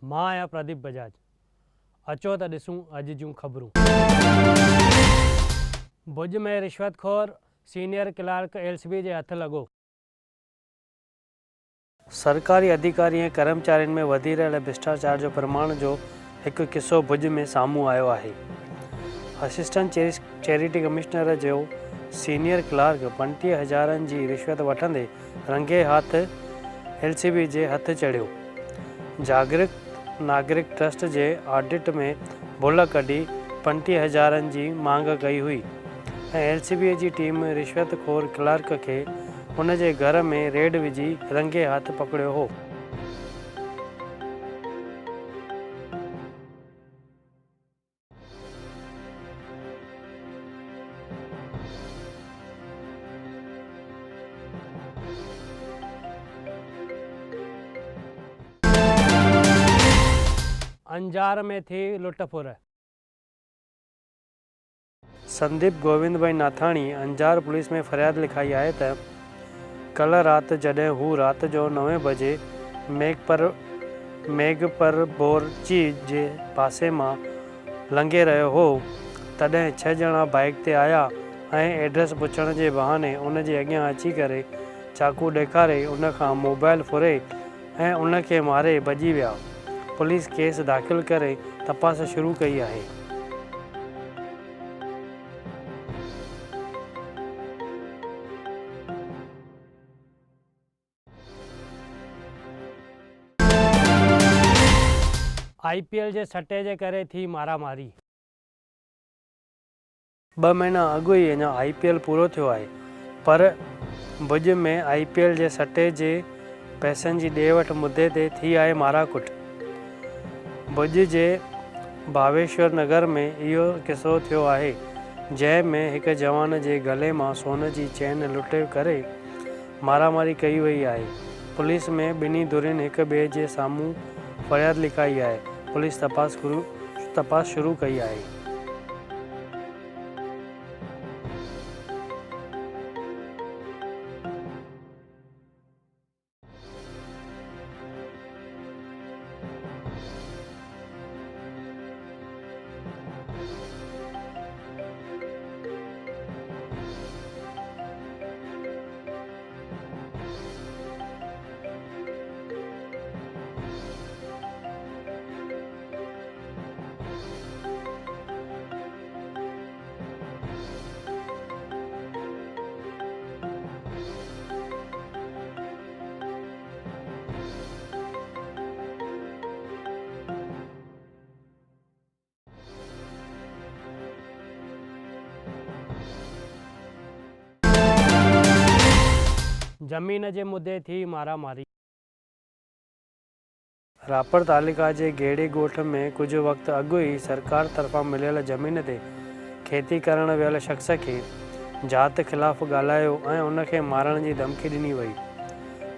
मां आहियां प्रदीप बजाज। अचो त ॾिसूं अॼु जूं ख़बरूं। भुज में रिश्वतखोर सीनियर क्लार्क एलसीबी जे हथ लॻो। सरकारी अधिकारी ऐं कर्मचारियुनि में वधी रहियल भ्रष्टाचार जो प्रमाण जो हिकु किस्सो भुज में साम्हूं आयो आहे। असिस्टेंट चैरिटी कमिश्नर जो सीनियर क्लार्क 35,000 जी रिश्वत वठंदे रंगे हाथ एलसीबी जे हथ चढ़ियो। जागृत नागरिक ट्रस्ट जे ऑडिट में भुल कढी 35,000 जी मांग कई हुई ऐं एलसीबी जी टीम रिश्वतखोर क्लार्क खे उन जे घर में रेड विझी रंगे हाथ पकड़ियो हो। अंजार में थी लुटफुर। संदीप गोविंद भाई नाथाणी अंजार पुलिस में फरियाद लिखाई आहे त कल्ह राति जॾहिं हू राति जो 9 बजे मेघपर बोरची जे पासे मां लंघे रहियो हो तॾहिं 6 ॼणा बाइक ते आया ऐं एड्रेस पुछण जे बहाने उन जे अॻियां अची करे चाकू ॾेखारे उन खां मोबाइल फुरे ऐं उन खे मारे भॼी विया। पुलिस केस दाख़िल करे तपास शुरू कई आहे। आईपीएल जे सटे जे करे थी मारामारी। 2 महीना अॻु ई अञा आईपीएल पूरो थियो आहे, पर भुज में आईपीएल जे सटे जे पैसनि जी ॾे वठि मुद्दे ते थी आहे माराकुट। भुज जे भावेश्वर नगर में इहो किस्सो थियो आहे, जंहिं में हिकु जवान जे गले मां सोन जी चैन लुटे करे मारामारी कई वई आहे। पुलिस में ॿिन्ही धुरियुनि हिक ॿिए जे साम्हूं फरियाद लिखाई आहे। पुलिस तपास शुरू कई आहे। ज़मीन जे मुद्दे थी मारामारी। रापर तालुका जे गेड़ी ॻोठ में कुझु वक़्तु अॻु ई सरकार तरफ़ां मिलियल ज़मीन ते खेती करण वियल शख़्स खे जात ख़िलाफ़ ॻाल्हायो ऐं उन खे मारण जी धमकी ॾिनी वई।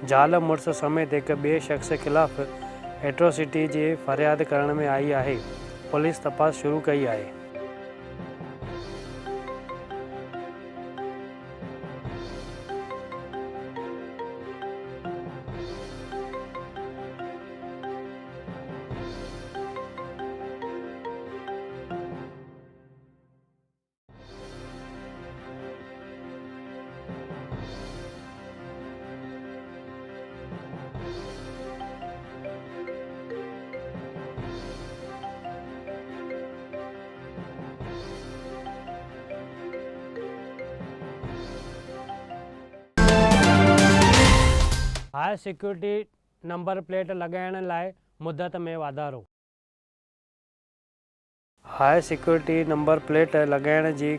ज़ाल मुड़ुस समेत हिक ॿिए शख़्स ख़िलाफ़ एट्रोसिटी जी फरियाद करण में आई आहे। पुलिस तपास शुरू कई आहे। हाई सिक्योरिटी नंबर प्लेट लॻाइण लाइ मुदत में वाधारो। हाई सिक्योरिटी नंबर प्लेट लॻाइण जी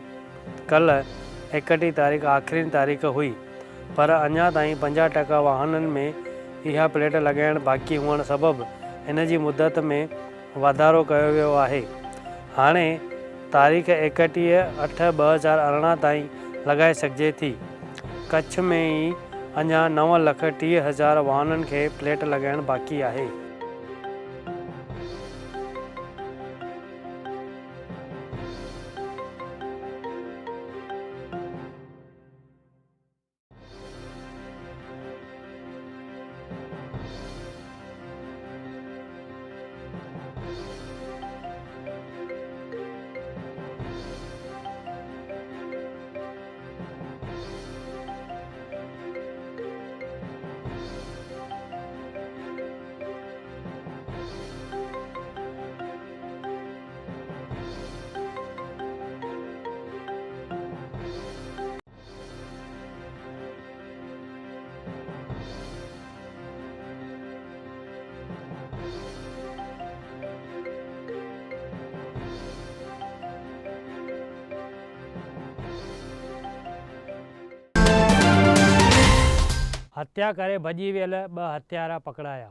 कल्ह 31 तारीख़ आख़िरी तारीख़ हुई, पर अञा ताईं 50% वाहननि में इहा प्लेट लॻाइण बाक़ी हुअण सबबि इन जी मुदत में वाधारो कयो वियो आहे। हाणे तारीख़ 31/8/2018 ताईं लॻाए सघिजे थी। कच्छ में ई अञा 9,30,000 वाहननि खे प्लेट लॻाइण बाक़ी आहे। हत्या करे भॼी वियल 2 हत्यारा पकड़ाया।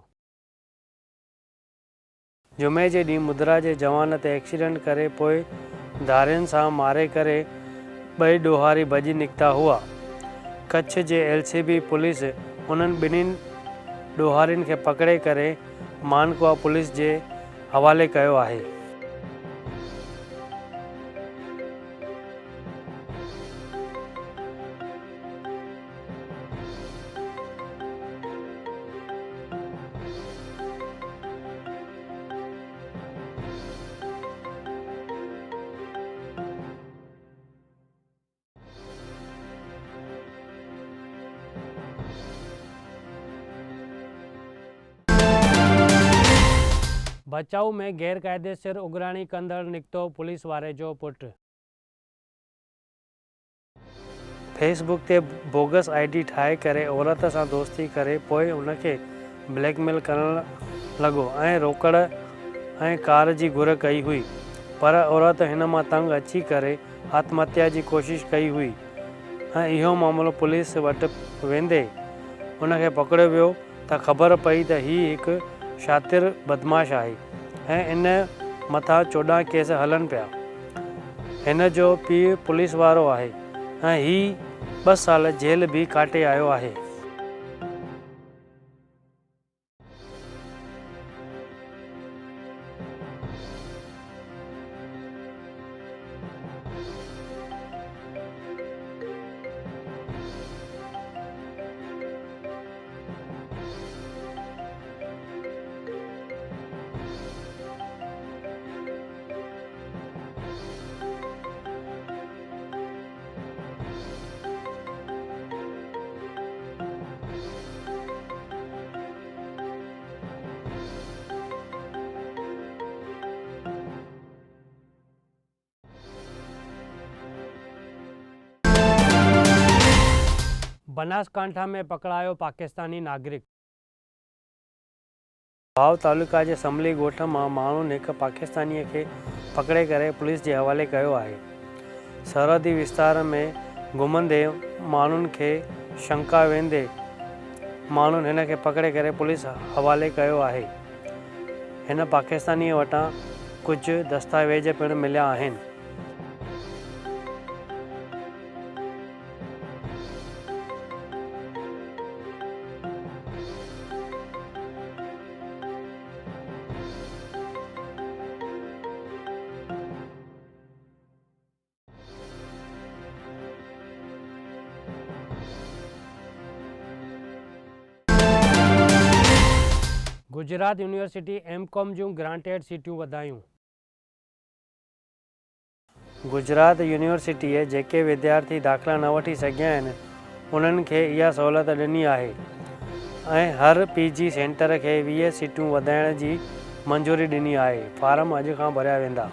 जुमे जे ॾींहुं मुद्रा जे जवान ते एक्सीडेंट करे पोइ धारियुनि सां मारे करे 2 ॾोहारी भॼी निकिता हुआ। कच्छ जे LCB पुलिस उन्हनि ॿिन्हिनि ॾोहारियुनि खे पकड़े करे मानकुआ पुलिस जे हवाले कयो आहे। भचाऊ में गैरकायदेसर उगराणी कंदड़ निकितो पुलिस वारे जो पुटु। फेसबुक ते बोगस ID ठाहे करे औरत सां दोस्ती करे पोइ उनखे ब्लैकमेल करण लॻो ऐं रोकड़ ऐं कार जी घुर कई हुई, पर औरत हिन मां तंग अची करे आत्महत्या जी कोशिश कई हुई ऐं इहो मामलो पुलिस वटि वेंदे उनखे पकड़ियो वियो त ख़बर पई त हीउ हिकु शातिर बदमाश आहे ऐं इन मथां 14 केस हलनि पिया। हिन जो पीउ पुलिस वारो आहे ऐं हीउ 2 साल जेल भी काटे आयो आहे। बनासकांठा में पकड़ायो पाकिस्तानी नागरिक। भाव तालुका जे समली ॻोठ मां माण्हुनि हिकु पाकिस्तानीअ खे पकड़े करे पुलिस जे हवाले कयो आहे। सरहदी विस्तार में घुमंदे माण्हुनि खे शंका वेंदे माण्हुनि हिन खे पकड़े करे पुलिस हवाले कयो आहे। हिन पाकिस्तानीअ वटां कुझु दस्तावेज़ पिणु मिलिया आहिनि। गुजरात यूनिवर्सिटी MCOM जूं ग्रांटेड सीटियूं वधायूं। गुजरात यूनिवर्सिटीअ जेके विद्यार्थी दाख़िला न वठी सघिया आहिनि उन्हनि खे इहा सहूलियत ॾिनी आहे ऐं हर PG सेंटर खे 20 सीटियूं वधाइण जी मंज़ूरी ॾिनी आहे। फारम अॼु खां भरिया वेंदा।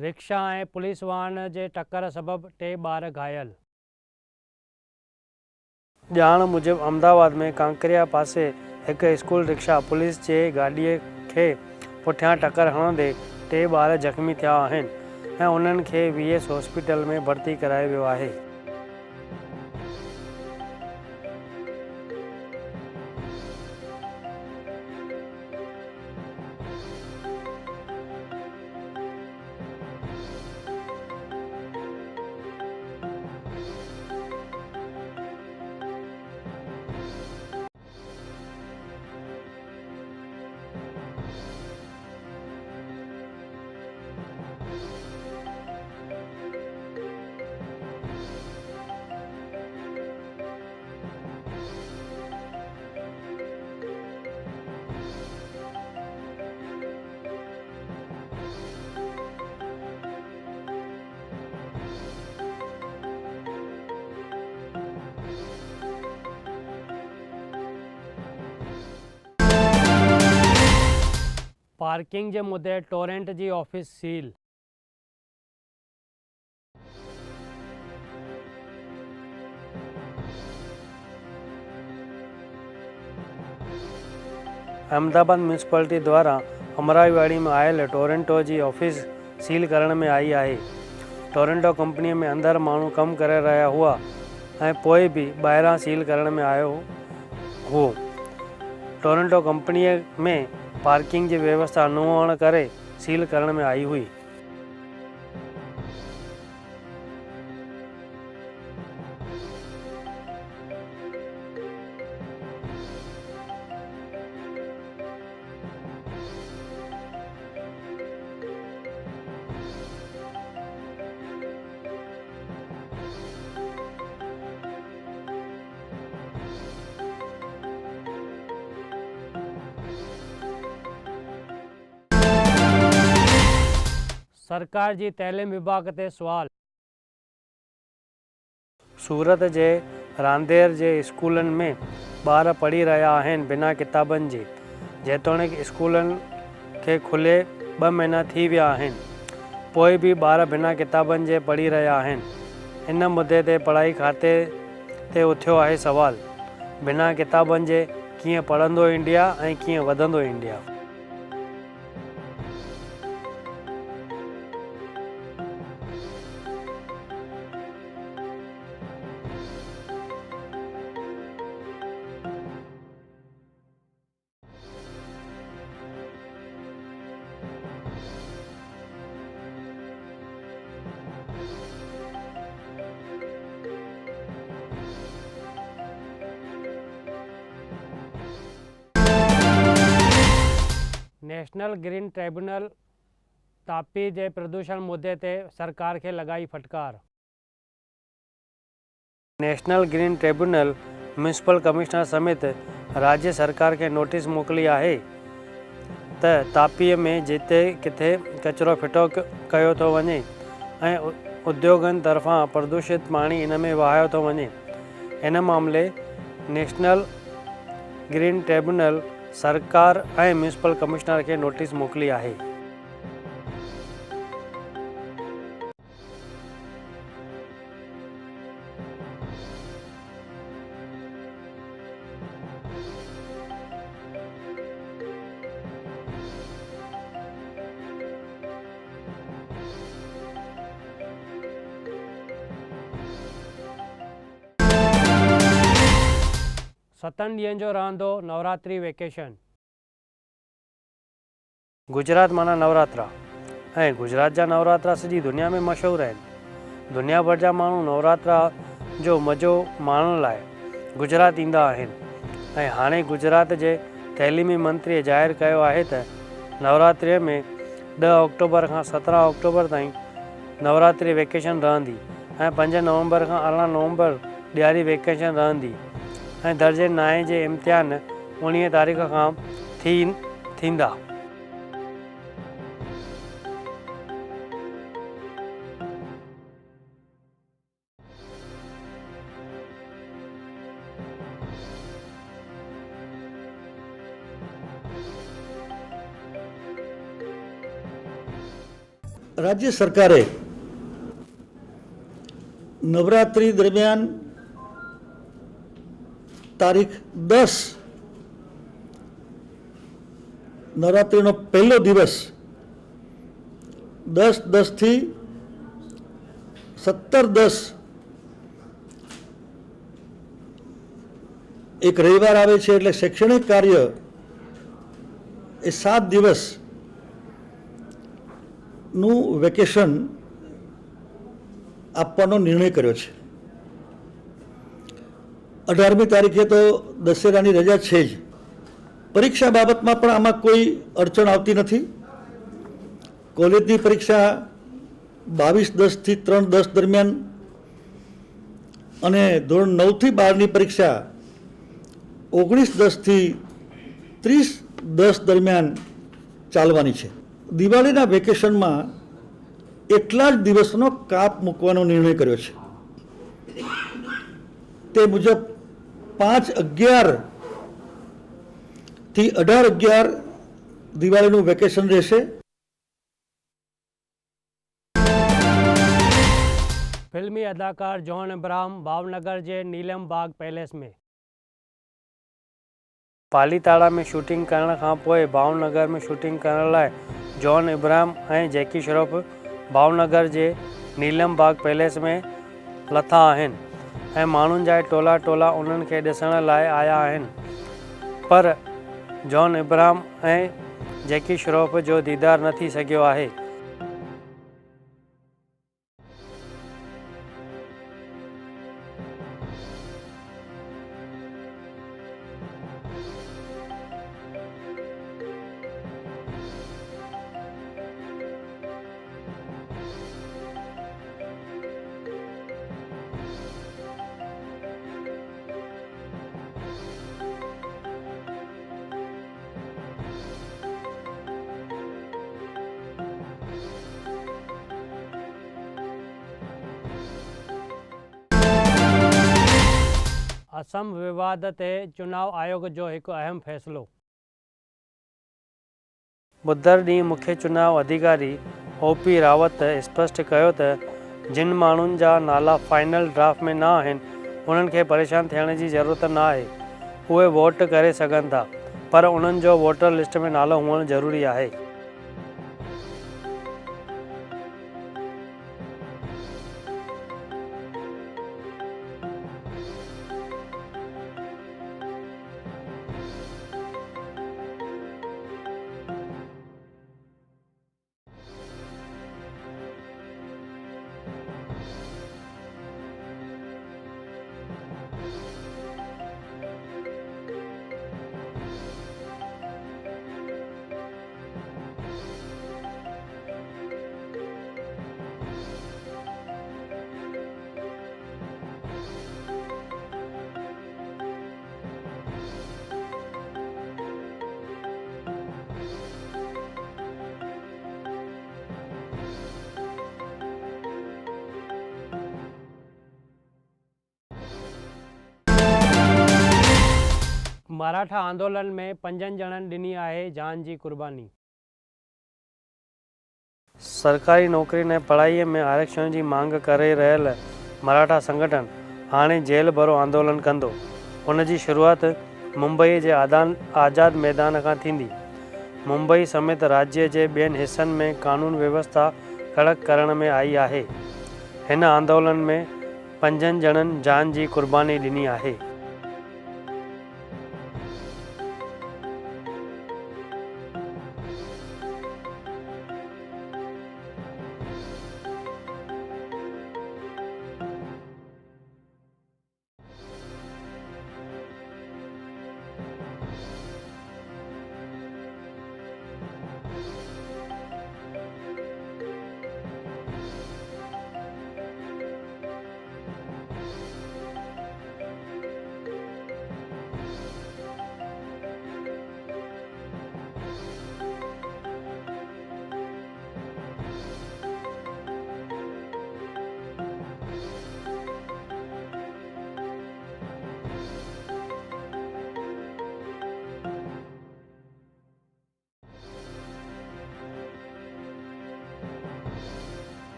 रिक्शा ऐं पुलिस वाहन जे टकर सबबि 3 ॿार घायल। ॼाण मूजिबि अहमदाबाद में कांकरिया पासे हिकु स्कूल रिक्शा पुलिस जे गाॾीअ खे पुठियां टकर हणंदे 3 ॿार ज़ख़्मी थिया आहिनि ऐं उन्हनि खे VS हॉस्पिटल में भर्ती करायो वियो आहे। पार्किंग जे मुद्दे टोरेंट जी ऑफिस सील। अहमदाबाद म्यूनिसिपलिटी द्वारा अमराईवाड़ी में आयल टोरेंटो जी ऑफिस सील करण में आई है। टोरेंटो कंपनी में अंदर माण्हू कम करे रहा हुआ ऐं पोइ भी ॿाहिरां सील करण में आयो हो। टोरेंटो कंपनी में पार्किंग की व्यवस्था न हुअण करे सील करण में आई हुई। सरकार जी तैलीम विभाग ते सवाल। सूरत जे रांदेर जे स्कूलनि में ॿार पढ़ी रहा आहिनि बिना किताबनि जे, जेतोणीकि स्कूलनि खे खुले 2 महीना थी विया आहिनि, पोइ भी ॿार बिना किताबनि जे पढ़ी रहा आहिनि। इन मुद्दे ते पढ़ाई खाते ते उथियो आहे सवाल, बिना किताबनि जे कीअं पढ़ंदो इंडिया ऐं कीअं वधंदो India. National Green Tribunal Tapi जे प्रदूषण मुद्दे ते सरकार के लगाई फटकार। National Green Tribunal municipal commissioner समेत राज्य सरकार के नोटिस मोकली है त तापी में जिते किथे कचरो फिटो कयो तो वने ऐं उद्योगन तरफा प्रदूषित पानी इन में वहायो तो वने। इन मामले नेशनल ग्रीन ट्रिब्यूनल सरकार ऐं म्यूनिसिपल कमिश्नर के नोटिस मोकली है। सतन ॾींहंनि जो रहंदो नवरात्रि वेकेशन। गुजरात माना नवरात्रा ऐं गुजरात जा नवरात्रा सॼी दुनिया में मशहूर आहिनि। दुनिया भर जा माण्हू नवरात्रा जो मज़ो माणण लाइ गुजरात ईंदा आहिनि ऐं हाणे गुजरात जे तइलीमी मंत्रीअ ज़ाहिर कयो आहे त नवरात्रीअ में 10 अक्टूबर खां 17 अक्टूबर ताईं नवरात्रि वेकेशन रहंदी ऐं 5 नवंबर खां 18 नवंबर ॾियारी वेकेशन रहंदी ऐं दर्जे 9 जे इम्तिहान 19 तारीख़ खां थींदा। राज्य सरकारे नवरात्रि दरमियान तारीख 10 नवरात्रिनो पहलो दिवस 10-10 थी 17-10 एक रविवार आवे छे એટલે शैक्षणिक कार्य ए 7 दिवस નું વેકેશન આપવાનો નિર્ણય કર્યો છે। 18મી તારીખે તો દશેરાની રજા છે જ। પરીક્ષા બાબતમાં પણ આમાં કોઈ અડચણ આવતી નથી। કોલેજની પરીક્ષા 22-10 થી 3-10 દરમિયાન અને ધોરણ 9 થી 12ની પરીક્ષા 19-10 થી 30-10 દરમિયાન ચાલવાની છે। દિવાળીના વેકેશનમાં એટલા જ દિવસનો કાપ મૂકવાનો નિર્ણય કર્યો છે। તે મુજબ 5/11 થી 18/11 દિવાળીનું વેકેશન રહેશે। फिल्मी अदाकार जॉन इब्राहिम भावनगर के नीलम बाग पैलेस में। पालीताड़ा में शूटिंग करण खां पोइ भावनगर में शूटिंग करण लाइ जॉन इब्राहिम ऐं जैकी श्रॉफ भावनगर के नीलम बाग पैलेस में लथा आहिनि ऐं माण्हुनि जा टोला टोला उन्हनि खे ॾिसण लाइ आया आहिनि, पर जॉन इब्राहिम ऐं जैकी श्रॉफ जो दीदार न थी सघियो आहे। असम विवाद ते चुनाव आयोग जो एक अहम फैसलो। बुधर ॾींहुं मुख्य चुनाव अधिकारी OP रावत स्पष्ट कयो त जिन माण्हुनि जा नाला फाइनल ड्राफ्ट में न आहिनि उन्हनि खे परेशान थियण जी ज़रूरत न आहे। उहे वोट करे सघनि था, पर उन्हनि जो वोटर लिस्ट में नालो हुअणु ज़रूरी आहे। मराठा आंदोलन में 5 ॼणनि ॾिनी आहे जान जी कुर्बानी। सरकारी नौकरी ने पढ़ाई में आरक्षण की मांग करे रहियल मराठा संगठन हाणे जेल भरो आंदोलन कंदो। उन जी शुरुआत मुंबई के आज़ाद मैदान खां थींदी। मुंबई समेत राज्य के ॿियनि हिस्सनि में कानून व्यवस्था कड़क करण में आई आहे। हिन आंदोलन में 5 ॼणनि जान की कुर्बानी ॾिनी आहे।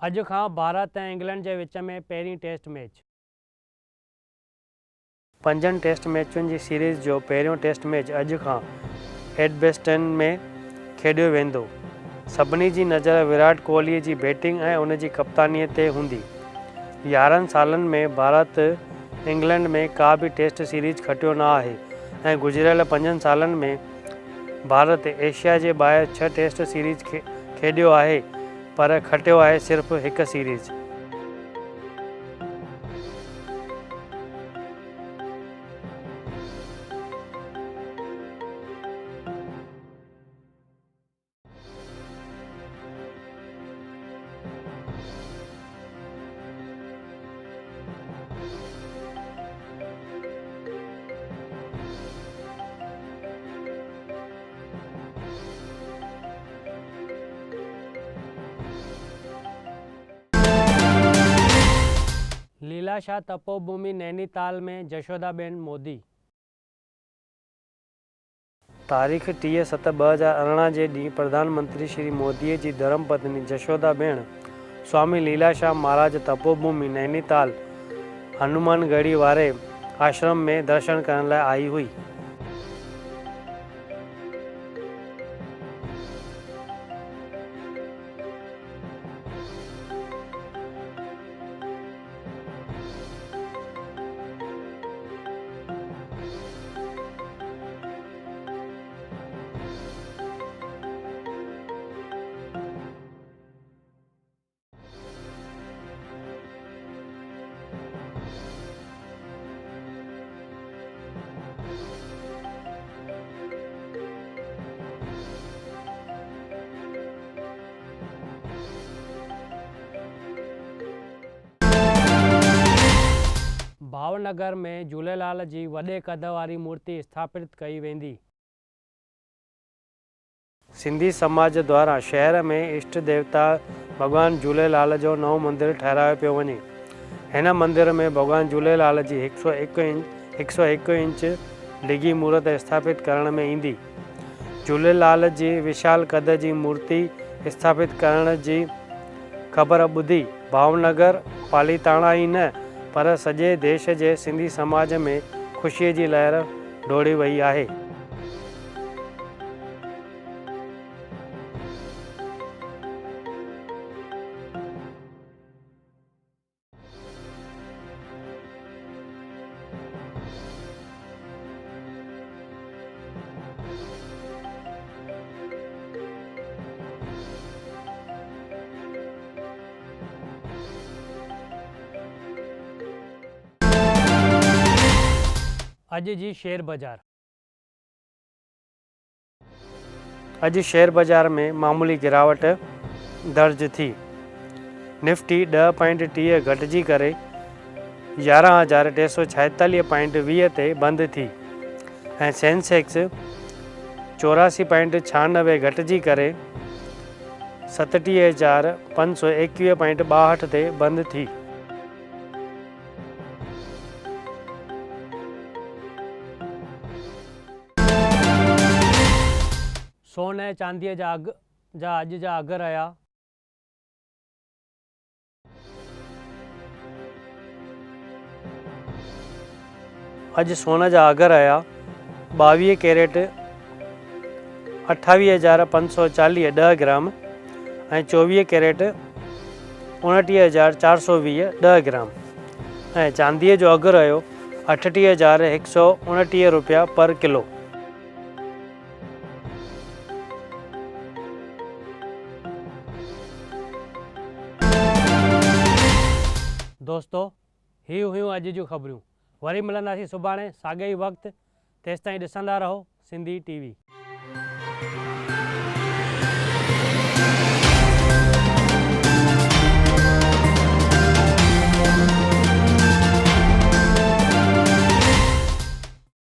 अज खां भारत और इंग्लैंड के विच में पहिरीं टेस्ट मैच। 5 टेस्ट मैचुनि की सीरीज़ जो पहिरियों टेस्ट मैच अज खां एडबेस्टन में खेडियो वेंदो। सभिनी जी नज़र विराट कोहली की बैटिंग और उन की कप्तानी ते हूंदी। 11 सालन में भारत इंग्लैंड में का भी टेस्ट सीरीज़ खटियो न आहे ऐं गुज़िरियल 5 सालन में भारत एशिया के ॿाहिरि 6 टेस्ट सीरीज़ खेडियो आहे, पर खटियो आहे सिर्फ़ 1 सीरीज़। लीलाशाह तपोभूमि नैनीताल में जशोदाबेन मोदी। तारीख़ 30/7/2018 जे ॾींहुं प्रधानमंत्री श्री मोदीअ जी धर्मपत्नी जशोदाबेन स्वामी लीलाशाह महाराज तपोभूमि नैनीताल हनुमानगढ़ी वारे आश्रम में दर्शन करण लाइ आई हुई। भावनगर में झूलेलाल जी वॾे कद वारी मूर्ति स्थापित कई वेंदी। सिंधी समाज द्वारा शहर में इष्ट देवता भगवान झूलेलाल जो नओं मंदिर ठहिरायो पियो वञे। हिन मंदिर में भगवान झूलेलाल जी 101 इंच डिघी मूर्त स्थापित करण में ईंदी। झूलेलाल जी विशाल कद जी मूर्ति स्थापित करण जी ख़बर ॿुधी भावनगर पालीताणा ई न पर सॼे देश जे सिंधी समाज में ख़ुशीअ जी लहर डोड़ी वई आहे। अॼु जी शेयर बाज़ार। अॼु शेयर बाज़ार में मामूली गिरावट दर्ज थी। निफ्टी 10.30 घटिजी करे 11,346.20 ते बंद थी ऐं सेंसेक्स 84.96 घटिजी करे 37,521.62 ते बंद थी। सोन ऐं चांदीअ जा अॼु जा अघ रहिया। अॼु सोन जा अघ रहिया 22 कैरेट 28,540 10 ग्राम ऐं 24 कैरेट 29,420 10 ग्राम ऐं चांदीअ जो अघु रहियो 38,129 रुपया पर किलो। दोस्तों, ही हुयूं अॼु जूं ख़बरूं। वरी मिलंदासीं सुभाणे साॻे ई वक़्तु। तेसिताईं ॾिसंदा रहो सिंधी TV।